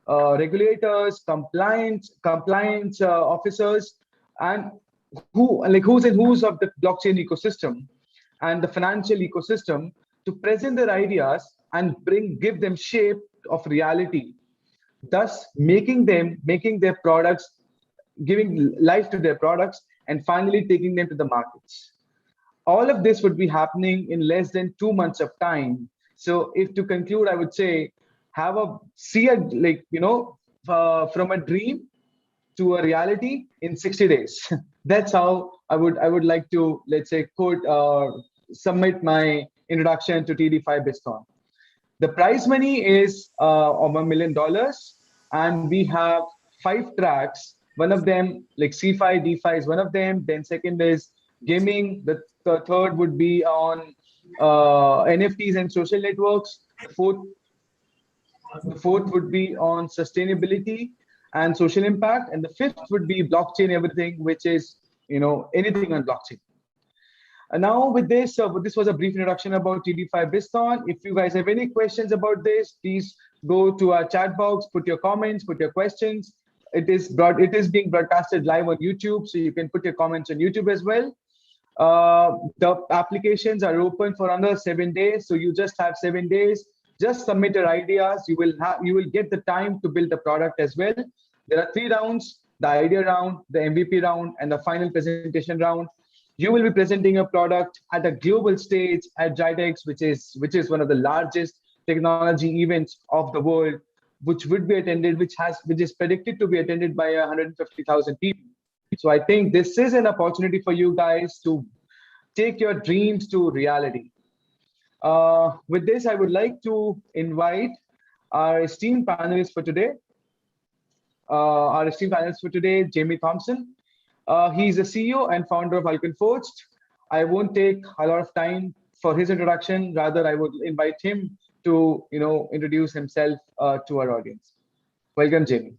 regulators, compliance officers, and who's and who's of the blockchain ecosystem and the financial ecosystem to present their ideas and give them shape of reality, thus making their products, giving life to their products, and finally taking them to the markets. All of this would be happening in less than 2 months of time. So if to conclude, I would say from a dream to a reality in 60 days. That's how I would like to, let's say, submit my introduction to TDeFi BizThon. The prize money is of $1 million, and we have 5 tracks. One of them, like CFi, DeFi is one of them. Then second is gaming. The third would be on NFTs and social networks. The fourth would be on sustainability and social impact, and the fifth would be blockchain everything, which is anything on blockchain. And now with this, this was a brief introduction about TDeFi BizThon. If you guys have any questions about this, please go to our chat box, put your comments, put your questions. It is being broadcasted live on YouTube, so you can put your comments on YouTube as well. The applications are open for another 7 days, so you just have 7 days. Just submit your ideas. You will get the time to build the product as well. There are 3 rounds: the idea round, the MVP round, and the final presentation round. You will be presenting a product at a global stage at GITEX, which is one of the largest technology events of the world, which would be attended, which is predicted to be attended by 150,000 people. So I think this is an opportunity for you guys to take your dreams to reality. With this, I would like to invite our esteemed panelists for today. Jamie Thompson. He's the CEO and founder of Vulcan Forged. I won't take a lot of time for his introduction. Rather, I would invite him to introduce himself to our audience. Welcome, Jamie.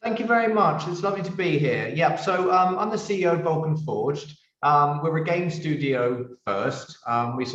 Thank you very much. It's lovely to be here. Yeah, so I'm the CEO of Vulcan Forged. We're a game studio first. We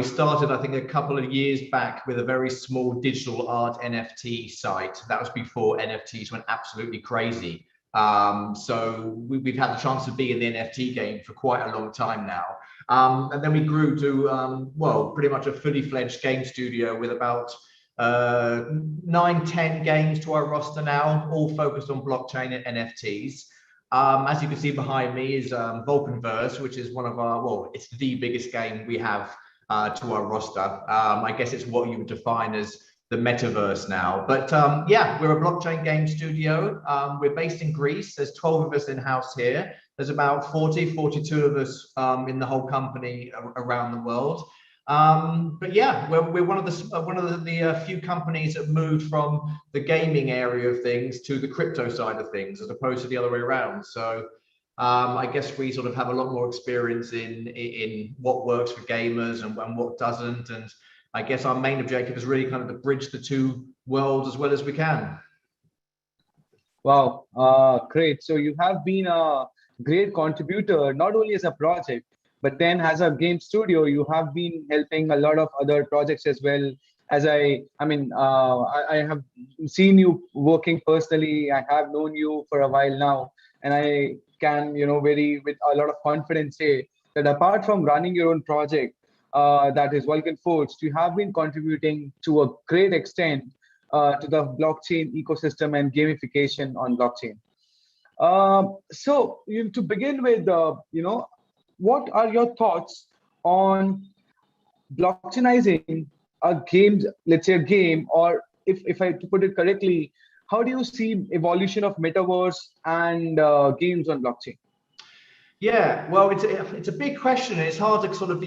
started, I think, a couple of years back with a very small digital art NFT site. That was before NFTs went absolutely crazy. So we've had the chance to be in the NFT game for quite a long time now. And then we grew to, pretty much a fully fledged game studio with about 9-10 games to our roster now, all focused on blockchain and NFTs. As you can see behind me is Vulcan Verse, which is one of our, it's the biggest game we have to our roster. I guess it's what you would define as the metaverse now. But yeah, we're a blockchain game studio. We're based in Greece. There's 12 of us in-house here. There's about 42 of us in the whole company around the world. But yeah, we're one of the few companies that moved from the gaming area of things to the crypto side of things, as opposed to the other way around. So I guess we sort of have a lot more experience in what works for gamers and what doesn't. And I guess our main objective is really kind of to bridge the two worlds as well as we can. Wow, great. So you have been a great contributor, not only as a project, but then as a game studio, you have been helping a lot of other projects as well. As I have seen you working personally. I have known you for a while now, and I can, with a lot of confidence say that apart from running your own project, that is Vulcan Forged, you have been contributing to a great extent to the blockchain ecosystem and gamification on blockchain. So to begin with, what are your thoughts on blockchainizing a game, let's say a game, or if I put it correctly, how do you see evolution of metaverse and games on blockchain? Yeah, well, it's a big question. It's hard to sort of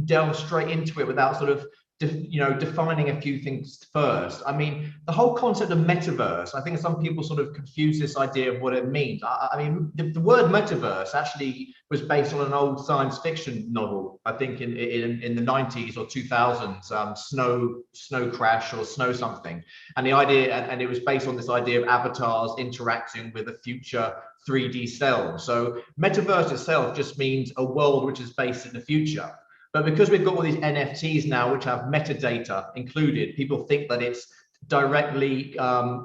delve straight into it without sort of defining a few things first. I mean, the whole concept of metaverse, I think some people sort of confuse this idea of what it means. I mean, the word metaverse actually was based on an old science fiction novel, I think in the 90s or 2000s, Snow Crash or Snow something. And the idea, and it was based on this idea of avatars interacting with a future 3D self. So metaverse itself just means a world which is based in the future. But because we've got all these NFTs now, which have metadata included, people think that it's directly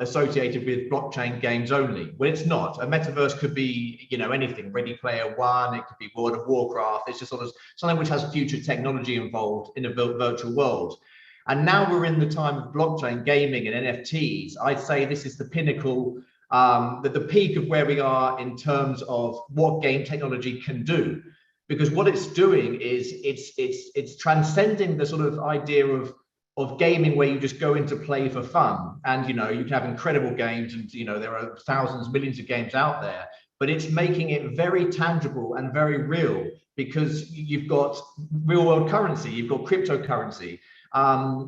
associated with blockchain games only. Well, it's not. A metaverse could be, you know, anything. Ready Player One. It could be World of Warcraft. It's just sort of something which has future technology involved in a virtual world. And now we're in the time of blockchain gaming and NFTs. I'd say this is the pinnacle, the peak of where we are in terms of what game technology can do. Because what it's doing is it's transcending the sort of idea of gaming where you just go in to play for fun. And, you know, you can have incredible games and, you know, there are thousands, millions of games out there, but it's making it very tangible and very real, because you've got real world currency, you've got cryptocurrency,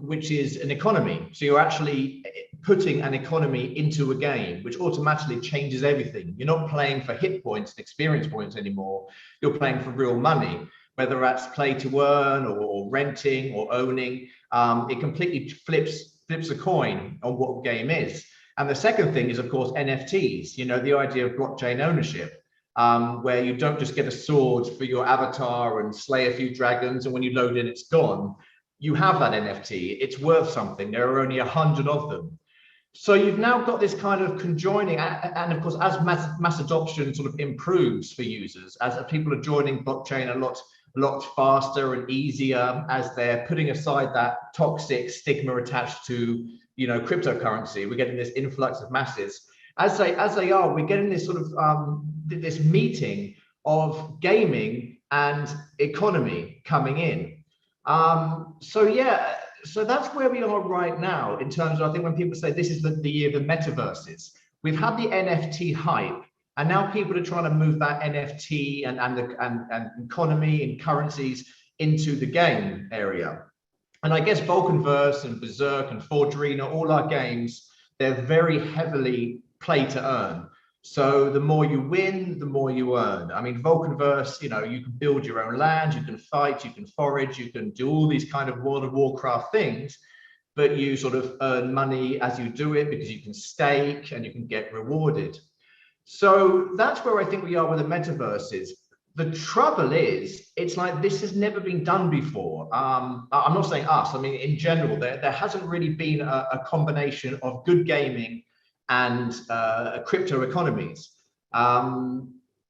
which is an economy. So you're actually putting an economy into a game, which automatically changes everything. You're not playing for hit points and experience points anymore. You're playing for real money, whether that's play to earn or renting or owning. It completely flips a coin on what the game is. And the second thing is, of course, NFTs, you know, the idea of blockchain ownership, where you don't just get a sword for your avatar and slay a few dragons, and when you load in, it's gone. You have that NFT, it's worth something. There are only 100 of them. So you've now got this kind of conjoining, and of course, as mass adoption sort of improves for users, as people are joining blockchain a lot faster and easier, as they're putting aside that toxic stigma attached to, you know, cryptocurrency, we're getting this influx of masses. As they are, we're getting this sort of this meeting of gaming and economy coming in. So that's where we are right now in terms of, I think when people say this is the year of the metaverses, we've had the NFT hype, and now people are trying to move that NFT and economy and currencies into the game area. And I guess Vulcan Verse and Berserk and Forgery, all our games, they're very heavily play to earn. So the more you win, the more you earn. I mean, Vulcan Verse, you know, you can build your own land, you can fight, you can forage, you can do all these kind of World of Warcraft things, but you sort of earn money as you do it because you can stake and you can get rewarded. So that's where I think we are with the metaverses. The trouble is, it's like this has never been done before. I'm not saying us, I mean, in general, there hasn't really been a combination of good gaming and crypto economies. And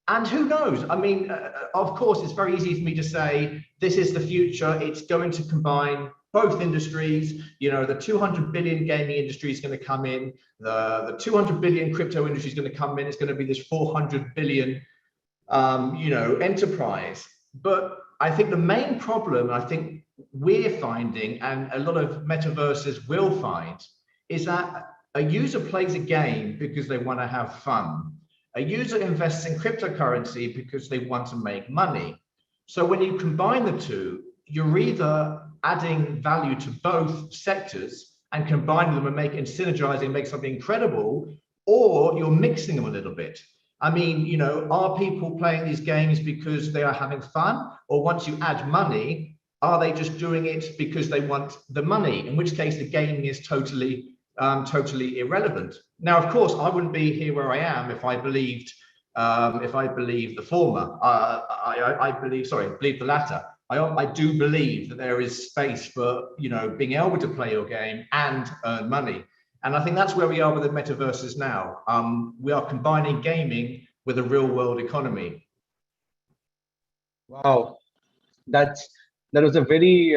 who knows? I mean, of course, it's very easy for me to say, this is the future. It's going to combine both industries. You know, the 200 billion gaming industry is going to come in. The 200 billion crypto industry is going to come in. It's going to be this 400 billion, you know, enterprise. But I think the main problem, I think we're finding, and a lot of metaverses will find, is that a user plays a game because they want to have fun. A user invests in cryptocurrency because they want to make money. So when you combine the two, you're either adding value to both sectors and combining them and synergizing, make something incredible, or you're mixing them a little bit. I mean, you know, are people playing these games because they are having fun? Or once you add money, are they just doing it because they want the money? In which case the gaming is totally irrelevant. Now, of course, I wouldn't be here where I am if I believed the former. I believe the latter. I do believe that there is space for, you know, being able to play your game and earn money. And I think that's where we are with the metaverses now. We are combining gaming with a real world economy. Wow, that was a very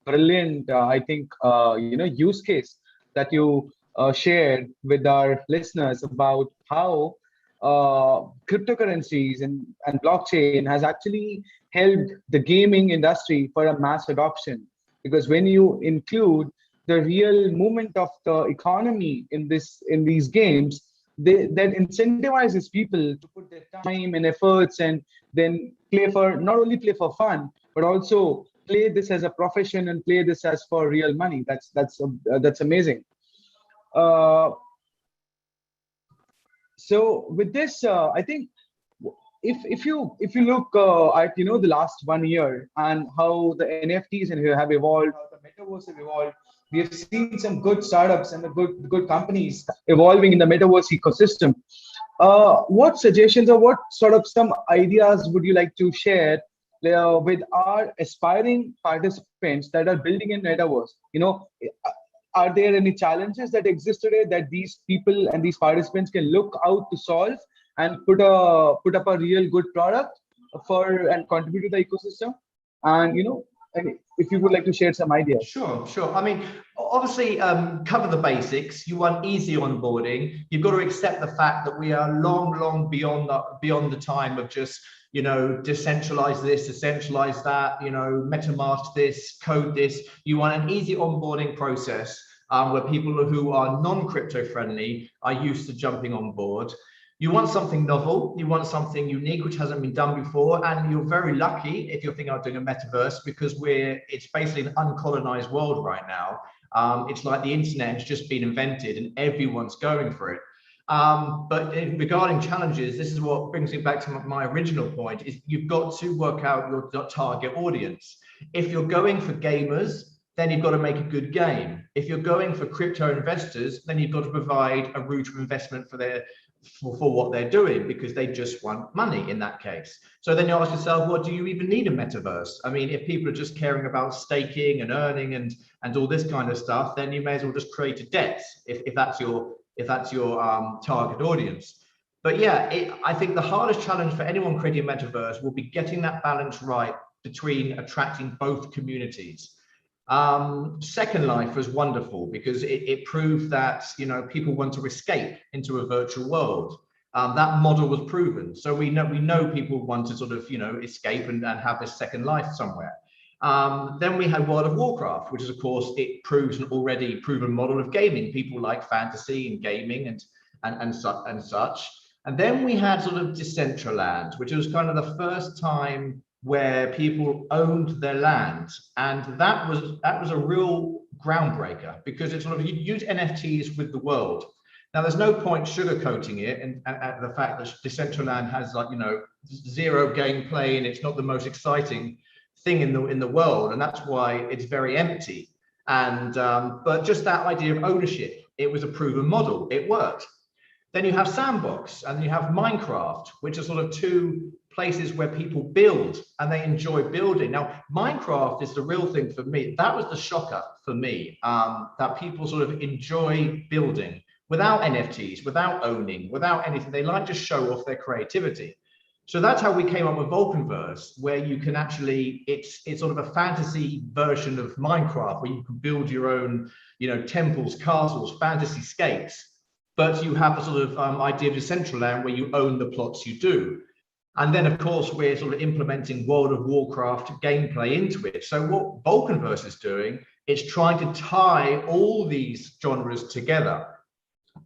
brilliant, I think, you know, use case that you shared with our listeners about how cryptocurrencies and blockchain has actually helped the gaming industry for a mass adoption. Because when you include the real movement of the economy in these games, that incentivizes people to put their time and efforts and then not only play for fun, but also play this as a profession and play this as for real money. That's amazing. So with this, I think if you look at, you know, the last 1 year and how the NFTs and have evolved, how the metaverse have evolved, we have seen some good startups and the good companies evolving in the metaverse ecosystem. What suggestions or what sort of some ideas would you like to share with our aspiring participants that are building in metaverse? You know, are there any challenges that exist today that these people and these participants can look out to solve and put up a real good product for and contribute to the ecosystem? And and if you would like to share some ideas. Sure. I mean, obviously, cover the basics. You want easy onboarding. You've got to accept the fact that we are long beyond the time of just, decentralize this, decentralize that, MetaMask this, code this. You want an easy onboarding process where people who are non-crypto friendly are used to jumping on board. You want something novel, you want something unique, which hasn't been done before. And you're very lucky if you're thinking of doing a metaverse, because it's basically an uncolonized world right now. It's like the internet has just been invented and everyone's going for it. But regarding challenges, this is what brings me back to my original point, is you've got to work out your target audience. If you're going for gamers, then you've got to make a good game. If you're going for crypto investors, then you've got to provide a route of investment for what they're doing, because they just want money in that case. So then you ask yourself, what do you even need a metaverse? I mean, if people are just caring about staking and earning and all this kind of stuff, then you may as well just create a debt if that's your target audience. But yeah, I think the hardest challenge for anyone creating a metaverse will be getting that balance right between attracting both communities. Second Life was wonderful because it proved that people want to escape into a virtual world. That model was proven, so we know people want to sort of escape and have this second life somewhere. Then we had World of Warcraft, which is of course it proves an already proven model of gaming. People like fantasy and gaming and such. And then we had sort of Decentraland, which was kind of the first time where people owned their land, and that was a real groundbreaker, because it sort of used NFTs with the world. Now, there's no point sugarcoating it, and the fact that Decentraland has zero gameplay and it's not the most exciting thing in the world, and that's why it's very empty. And but just that idea of ownership, it was a proven model, it worked. Then you have Sandbox and you have Minecraft, which are sort of two places where people build and they enjoy building. Now, Minecraft is the real thing for me. That was the shocker for me, that people sort of enjoy building without NFTs, without owning, without anything. They like to show off their creativity. So that's how we came up with Vulcan Verse, where you can actually, it's sort of a fantasy version of Minecraft, where you can build your own, temples, castles, fantasy scapes. But you have a sort of idea of Decentraland where you own the plots you do. And then, of course, we're sort of implementing World of Warcraft gameplay into it. So what Vulcan Verse is doing is trying to tie all these genres together.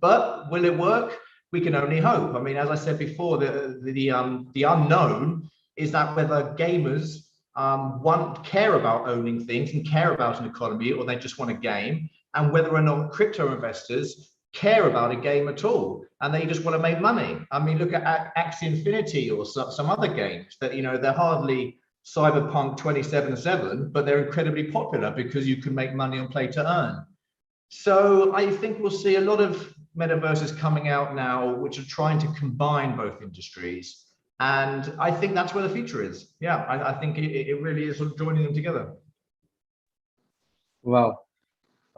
But will it work? We can only hope. I mean, as I said before, the unknown is that whether gamers care about owning things and care about an economy, or they just want a game, and whether or not crypto investors care about a game at all, and they just want to make money. I mean, look at Axie Infinity or some other games that they're hardly Cyberpunk 2077, but they're incredibly popular because you can make money on play to earn. So I think we'll see a lot of metaverses coming out now, which are trying to combine both industries, and I think that's where the future is. Yeah, I think it really is sort of joining them together. Wow.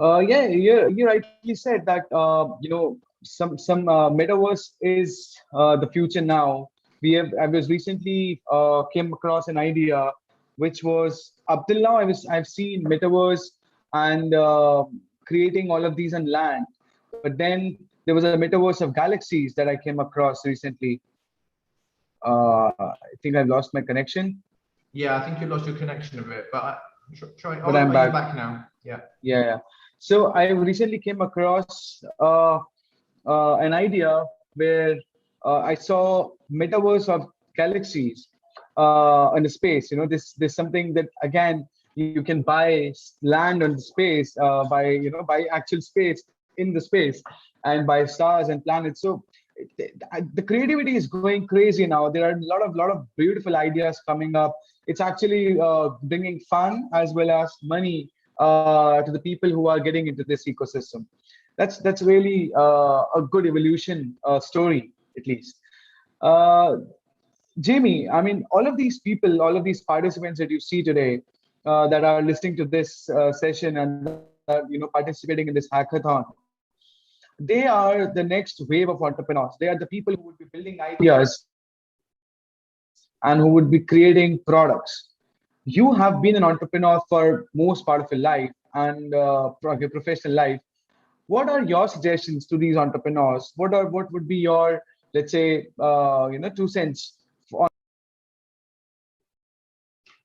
Yeah, you rightly said that some metaverse is the future now. I was recently came across an idea, which was up till now I've seen metaverse and creating all of these on land, but then there was a metaverse of galaxies that I came across recently. I think I've lost my connection. Yeah, I think you lost your connection a bit, but I'm back. Back now. Yeah. Yeah. So I recently came across an idea where I saw metaverse of galaxies in the space. This something that again you can buy land on the space, buy actual space in the space, and buy stars and planets. So the creativity is going crazy now. There are a lot of beautiful ideas coming up. It's actually bringing fun as well as money to the people who are getting into this ecosystem. That's really a good evolution story, at least. Jamie, I mean, all of these people, all of these participants that you see today that are listening to this session and are participating in this hackathon, they are the next wave of entrepreneurs. They are the people who would be building ideas and who would be creating products. You have been an entrepreneur for most part of your life and your professional life. What are your suggestions to these entrepreneurs? What would be your, let's say, 2 cents?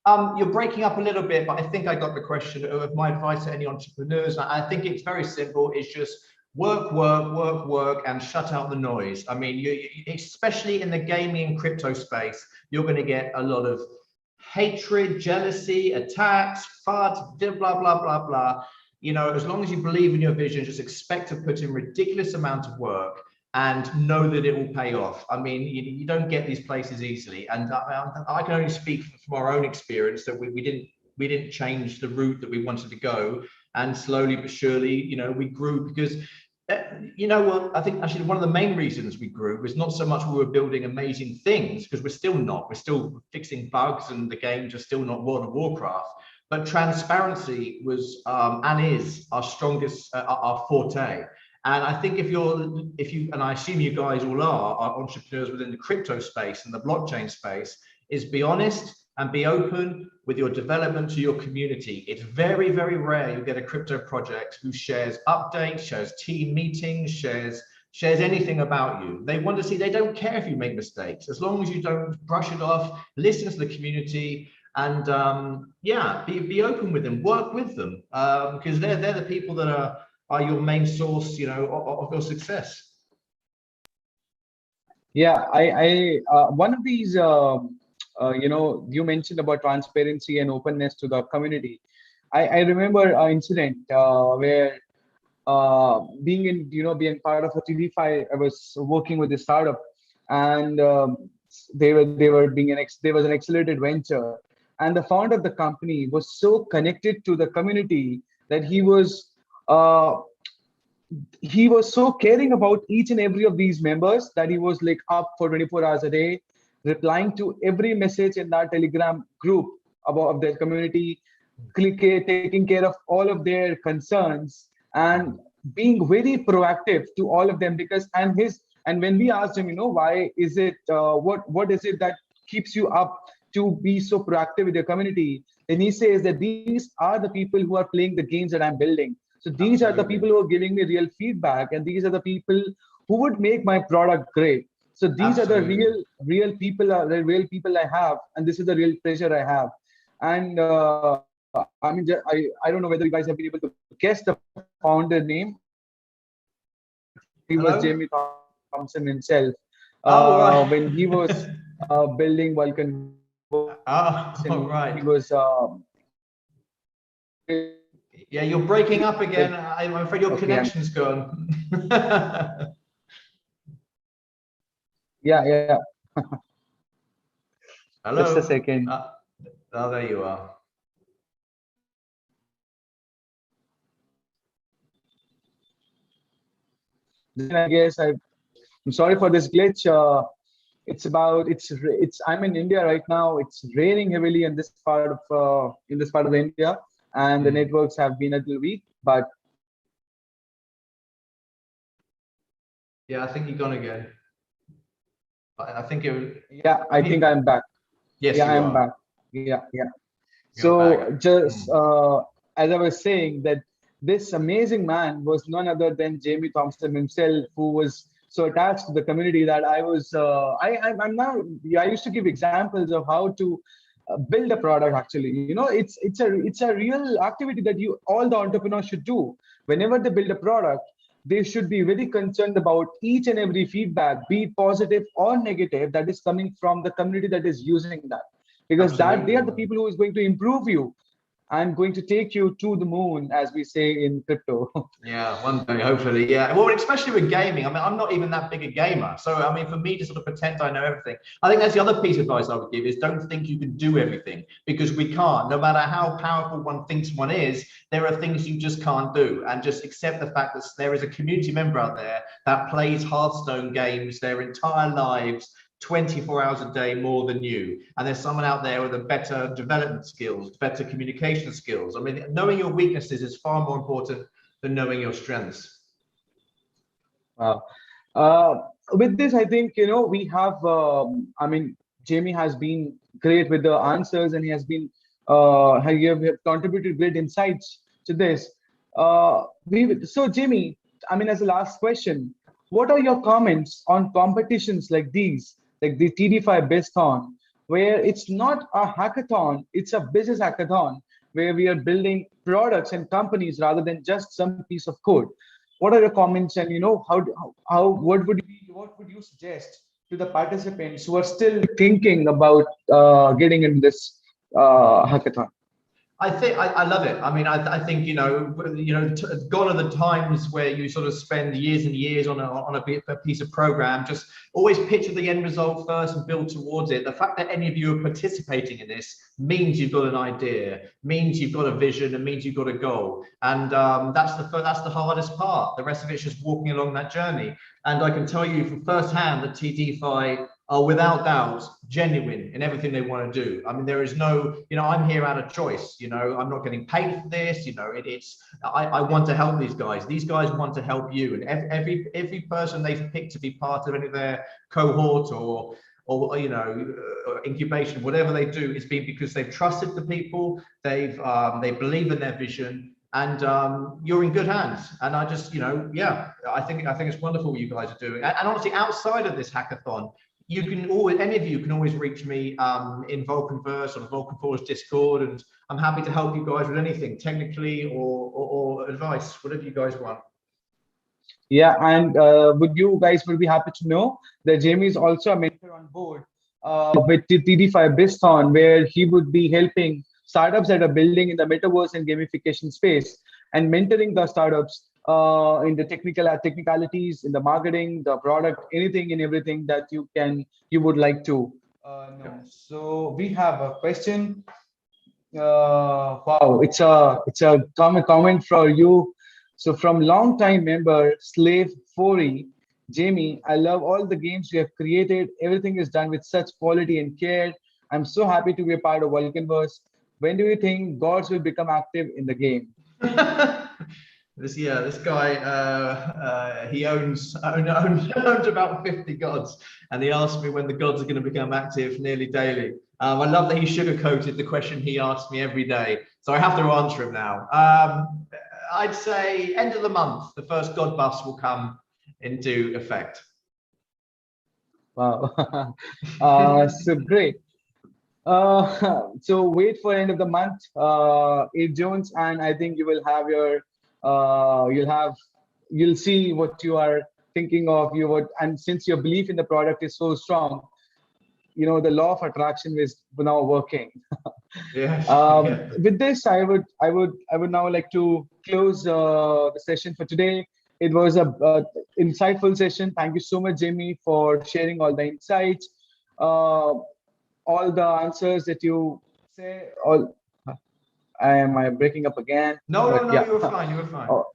You're breaking up a little bit, but I think I got the question of my advice to any entrepreneurs. I think it's very simple. It's just work, work, work, work, and shut out the noise. I mean, especially in the gaming and crypto space, you're going to get a lot of hatred, jealousy, attacks, FUD, blah, blah, blah, blah. As long as you believe in your vision, just expect to put in ridiculous amount of work and know that it will pay off. I mean, you don't get these places easily. And I can only speak from our own experience that we didn't change the route that we wanted to go. And slowly but surely, we grew because, I think actually one of the main reasons we grew was not so much we were building amazing things, because we're still not. We're still fixing bugs and the games are still not World of Warcraft. But transparency was and is our strongest, our forte. And I think if you, and I assume you guys all are entrepreneurs within the crypto space and the blockchain space, is be honest and be open with your development to your community. It's very, very rare you get a crypto project who shares updates, shares team meetings, shares anything about you. They want to see, they don't care if you make mistakes, as long as you don't brush it off, listen to the community, and be open with them, work with them, because they're the people that are your main source, of your success. Yeah, I one of these, you mentioned about transparency and openness to the community. I remember an incident where being part of a TDeFi, I was working with a startup, and they were there was an accelerated venture, and the founder of the company was so connected to the community that he was so caring about each and every of these members that he was like up for 24 hours a day, replying to every message in that Telegram group of their community, taking care of all of their concerns and being very proactive to all of them. And when we asked him, why is it, what is it that keeps you up to be so proactive with your community? And he says that these are the people who are playing the games that I'm building. So these are the people who are giving me real feedback, and these are the people who would make my product great. So these are the real people, the real people I have, and this is the real pleasure I have. And I mean, I don't know whether you guys have been able to guess the founder name. He was Jamie Thompson himself. Right. When he was building Vulcan Verse, right. he was. Yeah, you're breaking up again. I'm afraid your connection's gone. Yeah. Hello. Just a second. There you are. Then I guess I'm sorry for this glitch. I'm in India right now. It's raining heavily in this part of India, and the networks have been a little weak. But yeah, I think you're gone again. I think it. Yeah, I think I'm back. Yes, yeah, I'm back. Yeah. So just as I was saying, that this amazing man was none other than Jamie Thompson himself, who was so attached to the community that I was. I used to give examples of how to build a product. Actually, it's a real activity that all the entrepreneurs should do. Whenever they build a product, they should be very concerned about each and every feedback, be it positive or negative, that is coming from the community that is using that, because they are the people who is going to improve you and going to take you to the moon, as we say in crypto. Yeah, one day, hopefully. Yeah. Well, especially with gaming. I mean, I'm not even that big a gamer. So, I mean, for me to sort of pretend I know everything, I think that's the other piece of advice I would give is don't think you can do everything, because we can't. No matter how powerful one thinks one is, there are things you just can't do. And just accept the fact that there is a community member out there that plays Hearthstone games their entire lives, 24 hours a day more than you, and there's someone out there with a better development skills, better communication skills. I mean, knowing your weaknesses is far more important than knowing your strengths. Wow. With this, I think, we have, I mean, Jamie has been great with the answers, and he has been, he have contributed great insights to this. So Jamie, I mean, as a last question, what are your comments on competitions like these, like the TDeFi BizThon, where it's not a hackathon, it's a business hackathon, where we are building products and companies rather than just some piece of code? What are your comments, and what would you suggest to the participants who are still thinking about getting in this hackathon? I think I love it. I mean, I think gone are the times where you sort of spend years and years on a piece of program. Just always picture the end result first and build towards it. The fact that any of you are participating in this means you've got an idea, means you've got a vision, and means you've got a goal. And that's the hardest part. The rest of it's just walking along that journey. And I can tell you from firsthand that TDeFi are without doubt genuine in everything they want to do. I mean, there is no, I'm here out of choice. I'm not getting paid for this. I want to help these guys. These guys want to help you. And every person they've picked to be part of any of their cohort or incubation, whatever they do, it's been because they've trusted the people. They believe in their vision. And you're in good hands. And I just, I think it's wonderful what you guys are doing. And honestly, outside of this hackathon, any of you can always reach me in Vulcan Verse or Vulcan Forged Discord, and I'm happy to help you guys with anything technically or advice, whatever you guys want. Yeah, and you guys would be happy to know that Jamie is also a mentor on board with TDeFi BizThon, where he would be helping startups that are building in the metaverse and gamification space, and mentoring the startups in the technicalities, in the marketing, the product, anything and everything that you would like to know. So we have a question. Wow, it's a comment for you. So from long-time member Slave 40, Jamie, I love all the games you have created. Everything is done with such quality and care. I'm so happy to be a part of Vulcan Verse. When do you think gods will become active in the game? This guy, he owns about 50 gods, and he asked me when the gods are going to become active nearly daily. I love that he sugarcoated the question he asks me every day, so I have to answer him now. I'd say end of the month, the first god buffs will come into effect. Wow. So great. So wait for end of the month, 8 June, and I think you will have your you'll see what you are thinking of, and since your belief in the product is so strong, the law of attraction is now working. Yeah. With this, I would now like to close the session for today. It was a insightful session. Thank you so much, Jamie, for sharing all the insights, all the answers that you say. Am I breaking up again? No, yeah. You were fine. Oh,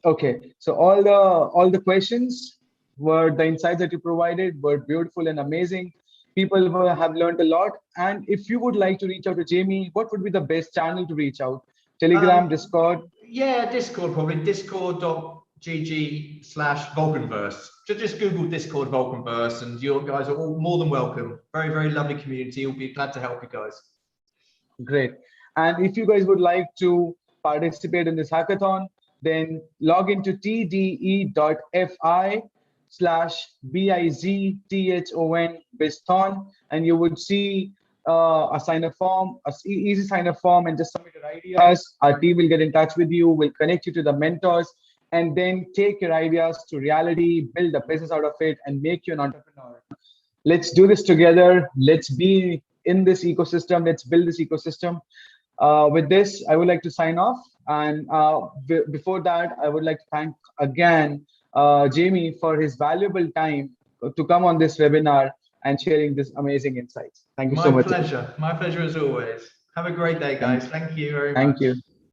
okay, so all the questions the insights that you provided were beautiful and amazing. People have learned a lot. And if you would like to reach out to Jamie, what would be the best channel to reach out? Telegram, Discord? Yeah, Discord, probably discord.gg/VulcanVerse. Just Google Discord Vulcan Verse, and you guys are all more than welcome. Very, very lovely community. We'll be glad to help you guys. Great. And if you guys would like to participate in this hackathon, then log into tde.fi/BIZTHON BizThon, and you would see a sign-up form, easy sign-up form, and just submit your ideas. Our team will get in touch with you, will connect you to the mentors, and then take your ideas to reality, build a business out of it, and make you an entrepreneur. Let's do this together. Let's be in this ecosystem. Let's build this ecosystem. With this, I would like to sign off. And before that, I would like to thank again Jamie for his valuable time to come on this webinar and sharing this amazing insights. Thank you so much. My pleasure. My pleasure as always. Have a great day, guys. Thank you very much. Thank you.